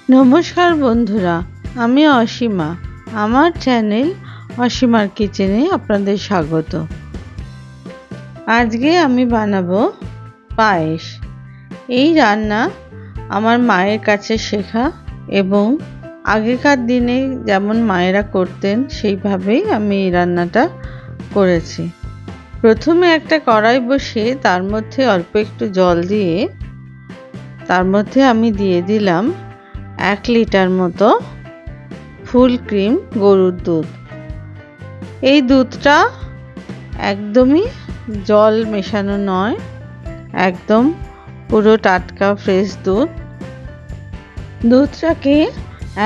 নমস্কার বন্ধুরা, আমি অসীমা। আমার চ্যানেল অসীমার কিচেনে আপনাদের স্বাগত। আজকে আমি বানাবো পায়েস। এই রান্না আমার মায়ের কাছে শেখা এবং আগেকার দিনে যেমন মায়েরা করতেন সেইভাবেই আমি এই রান্নাটা করেছি। প্রথমে একটা কড়াই বসিয়ে তার মধ্যে অল্প একটু জল দিয়ে তার মধ্যে আমি দিয়ে দিলাম 1 লিটার মতো ফুল ক্রিম গরুর দুধ। এই দুধটা একদমই জল মেশানো নয়, একদম পুরো টাটকা ফ্রেশ দুধ। দুধটাকে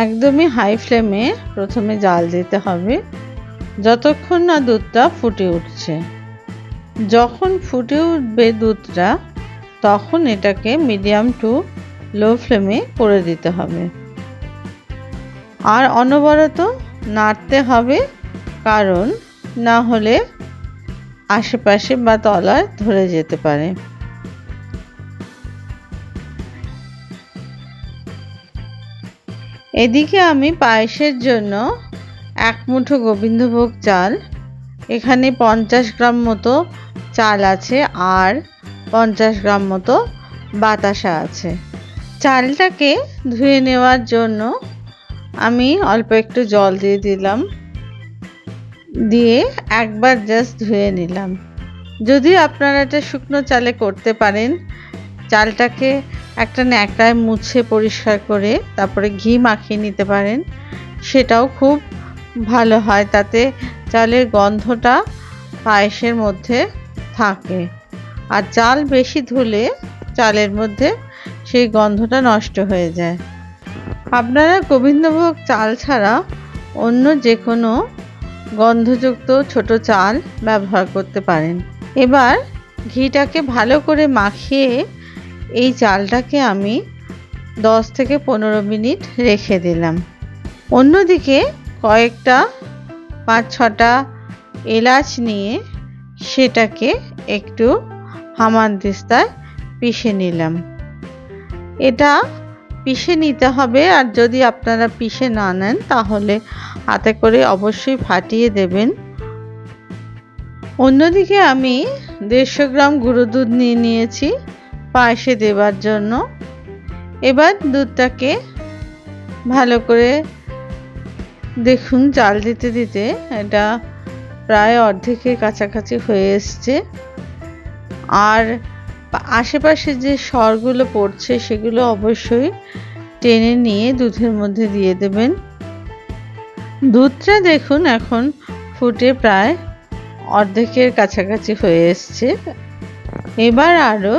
একদমই হাই ফ্লেমে প্রথমে জাল দিতে হবে যতক্ষণ না দুধটা ফুটে উঠছে। যখন ফুটে উঠবে দুধটা তখন এটাকে মিডিয়াম টু লো ফ্লেমে করে দিতে হবে আর অনবরত নাড়তে হবে, কারণ না হলে আশেপাশে বা তলায় ধরে যেতে পারে। এদিকে আমি পায়েসের জন্য 1 মুঠো গোবিন্দভোগ চাল, এখানে 50 গ্রাম মতো চাল আছে আর 50 গ্রাম মতো বাতাসা আছে। চালটাকে ধুয়ে নেওয়ার জন্য আমি অল্প একটু জল দিয়ে দিলাম, দিয়ে একবার জাস্ট ধুয়ে নিলাম। যদি আপনারা এটা শুকনো চালে করতে পারেন, চালটাকে একটা ন্যাকড়ায় মুছে পরিষ্কার করে তারপরে ঘি মাখিয়ে নিতে পারেন, সেটাও খুব ভালো হয়। তাতে চালের গন্ধটা পায়েসের মধ্যে থাকে, আর চাল বেশি ধুলে চালের মধ্যে সেই গন্ধটা নষ্ট হয়ে যায়। আপনারা গোবিন্দভোগ চাল ছাড়া অন্য যে কোনো গন্ধযুক্ত ছোট চাল ব্যবহার করতে পারেন। এবার ঘিটাকে ভালো করে মাখিয়ে এই চালটাকে আমি 10 থেকে 15 মিনিট রেখে দিলাম। অন্যদিকে কয়েকটা 5-6টা এলাচ নিয়ে সেটাকে একটু হামানদিস্তায় পিষে নিলাম। এটা পিষে নিতে হবে, আর যদি আপনারা পিষে না নেন তাহলে হাতে করে অবশ্যই ফাটিয়ে দেবেন। অন্যদিকে আমি 150 গ্রাম গুঁড়ো দুধ নিয়েছি পায়েসে দেবার জন্য। এবার দুধটাকে ভালো করে দেখুন, জাল দিতে দিতে এটা প্রায় অর্ধেকের কাছাকাছি হয়ে এসছে, আর আশেপাশে যে সরগুলো পড়ছে সেগুলো অবশ্যই টেনে নিয়ে দুধের মধ্যে দিয়ে দেবেন। দুধটা দেখুন এখন ফুটে প্রায় অর্ধেকের কাছাকাছি হয়ে এসছে। এবার আরও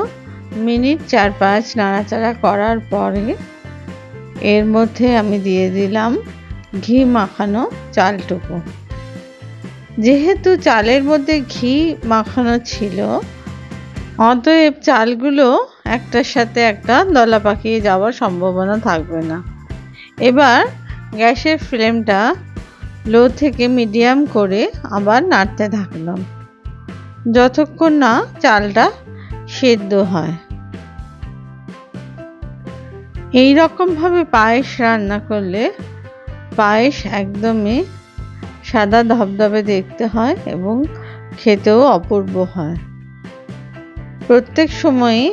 মিনিট 4-5 নাড়াচাড়া করার পরে এর মধ্যে আমি দিয়ে দিলাম ঘি মাখানো চালটুকু। যেহেতু চালের মধ্যে ঘি মাখানো ছিল, অতএব চালগুলো একটার সাথে একটা দলা পাকিয়ে যাওয়ার সম্ভাবনা থাকবে না। এবার গ্যাসের ফ্লেমটা লো থেকে মিডিয়াম করে আবার নাড়তে থাকলাম যতক্ষণ না চালটা সেদ্ধ হয়। এই রকমভাবে পায়েস রান্না করলে পায়েস একদমই সাদা ধবধবে দেখতে হয় এবং খেতেও অপূর্ব হয়। প্রত্যেক সময়ই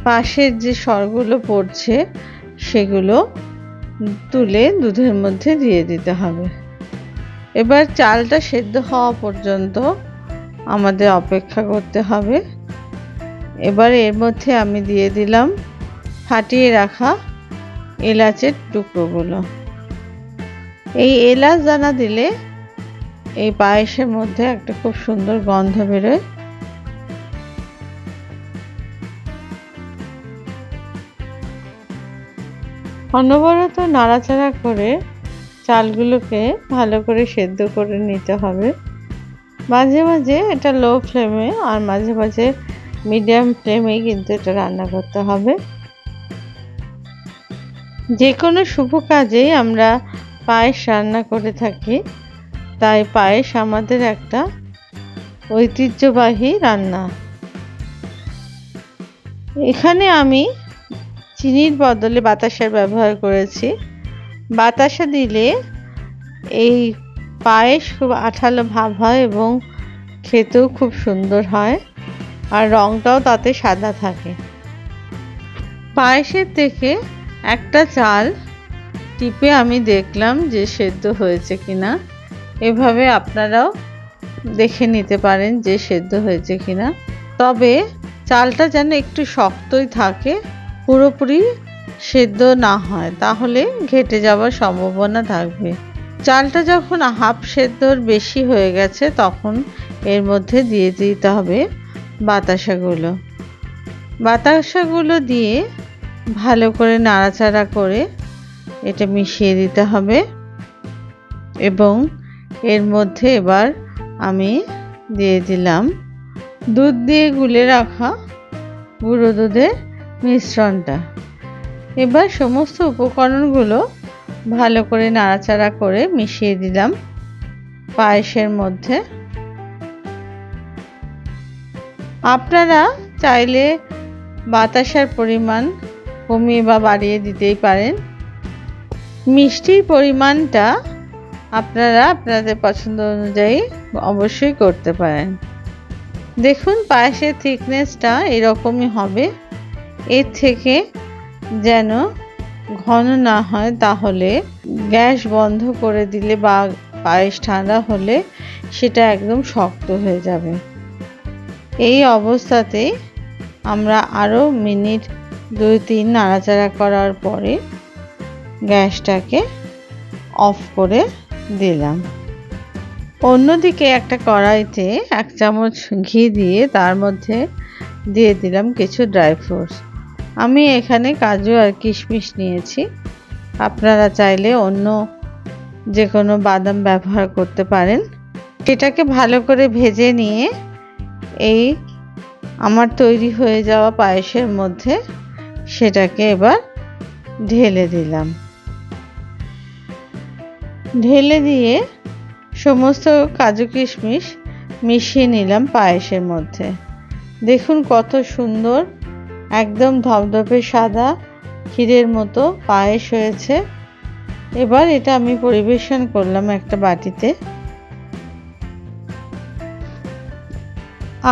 পাশের যে সরগুলো পড়ছে সেগুলো তুলে দুধের মধ্যে দিয়ে দিতে হবে। এবার চালটা সেদ্ধ হওয়া পর্যন্ত আমাদের অপেক্ষা করতে হবে। এবার এর মধ্যে আমি দিয়ে দিলাম ফাটিয়ে রাখা এলাচের টুকরোগুলো। এই এলাচ দানা দিলে এই পায়েসের মধ্যে একটা খুব সুন্দর গন্ধ বেরোয়। অনবরত নাড়াচাড়া করে চালগুলোকে ভালো করে সেদ্ধ করে নিতে হবে। মাঝে মাঝে এটা লো ফ্লেমে আর মাঝে মাঝে মিডিয়াম ফ্লেমে কিন্তু এটা রান্না করতে হবে। যে কোনো শুভ কাজেই আমরা পায়েস রান্না করে থাকি, তাই পায়েস আমাদের একটা ঐতিহ্যবাহী রান্না। এখানে আমি চিনির বদলে বাতাসার ব্যবহার করেছি। বাতাসা দিলে এই পায়েস খুব আঠালো ভাব হয় এবং খেতেও খুব সুন্দর হয়, আর রঙটাও তাতে সাদা থাকে। পায়েসের থেকে একটা চাল টিপে আমি দেখলাম যে সেদ্ধ হয়েছে কিনা। এভাবে আপনারাও দেখে নিতে পারেন যে সেদ্ধ হয়েছে কিনা। তবে চালটা যেন একটু শক্তই থাকে, পুরোপুরি সেদ্ধ না হয়, তাহলে ঘেটে যাওয়ার সম্ভাবনা থাকবে। চালটা যখন হাফ সেদ্ধর বেশি হয়ে গেছে তখন এর মধ্যে দিয়ে দিতে হবে বাতাসাগুলো। বাতাসাগুলো দিয়ে ভালো করে নাড়াচাড়া করে এটা মিশিয়ে দিতে হবে এবং এর মধ্যে এবার আমি দিয়ে দিলাম দুধ দিয়ে গুলে রাখা গুঁড়ো দুধের মিশ্রণটা। এবার সমস্ত উপকরণগুলো ভালো করে নাড়াচাড়া করে মিশিয়ে দিলাম পায়েসের মধ্যে। আপনারা চাইলে বাতাসার পরিমাণ কমিয়ে বা বাড়িয়ে দিতেই পারেন। মিষ্টির পরিমাণটা আপনারা আপনাদের পছন্দ অনুযায়ী অবশ্যই করতে পারেন। দেখুন পায়েসের থিকনেসটা এরকমই হবে। এর থেকে যেন ঘন না হয়, তাহলে গ্যাস বন্ধ করে দিলে বা পায়েস ঠান্ডা হলে সেটা একদম শক্ত হয়ে যাবে। এই অবস্থাতেই আমরা আরও মিনিট 2-3 নাড়াচাড়া করার পরে গ্যাসটাকে অফ করে দিলাম। অন্যদিকে একটা কড়াইতে 1 চামচ ঘি দিয়ে তার মধ্যে দিয়ে দিলাম কিছু ড্রাই ফ্রুটস। আমি এখানে কাজু আর কিশমিশ নিয়েছি। আপনারা চাইলে অন্য যে কোনো বাদাম ব্যবহার করতে পারেন। সেটাকে ভালো করে ভেজে নিয়ে এই আমার তৈরি হয়ে যাওয়া পায়েসের মধ্যে সেটাকে এবার ঢেলে দিলাম। ঢেলে দিয়ে সমস্ত কাজু কিশমিশ মিশিয়ে নিলাম পায়েসের মধ্যে। দেখুন কত সুন্দর, একদম ধবধবে সাদা ক্ষীরের মতো পায়েস হয়েছে। এবার এটা আমি পরিবেশন করলাম একটা বাটিতে।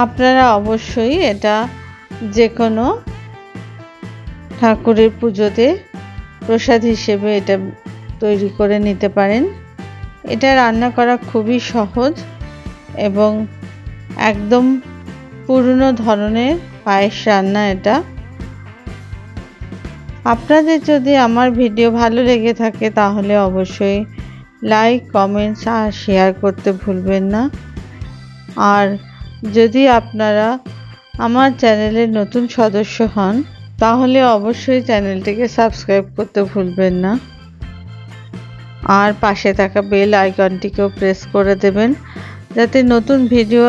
আপনারা অবশ্যই এটা যে কোনো ঠাকুরের পুজোতে প্রসাদ হিসেবে এটা তৈরি করে নিতে পারেন। এটা রান্না করা খুবই সহজ এবং একদম পুরনো ধরনের পায়েস রান্না এটা। আপনাদের যদি আমার ভিডিও ভালো লেগে থাকে তাহলে অবশ্যই লাইক, কমেন্টস আর শেয়ার করতে ভুলবেন না। আর যদি আপনারা আমার চ্যানেলের নতুন সদস্য হন তাহলে অবশ্যই চ্যানেলটিকে সাবস্ক্রাইব করতে ভুলবেন না, আর পাশে থাকা বেল আইকনটিকেও প্রেস করে দেবেন যাতে নতুন ভিডিও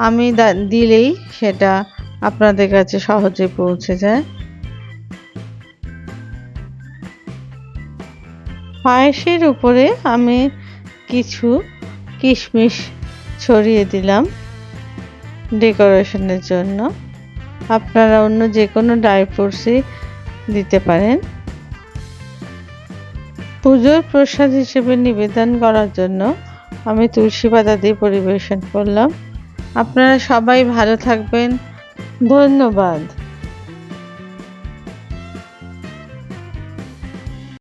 আমি দিলেই সেটা আপনাদের কাছে সহজে পৌঁছে যায়। পায়েসের উপরে আমি কিছু কিশমিশ ছড়িয়ে দিলাম ডেকোরেশনের জন্য। আপনারা অন্য যে কোনো ড্রাই ফ্রুটসই দিতে পারেন। পুজোর প্রসাদ হিসেবে নিবেদন করার জন্য আমি তুলসী পাতা দিয়ে পরিবেশন করলাম। আপনারা সবাই ভালো থাকবেন। ধন্যবাদ।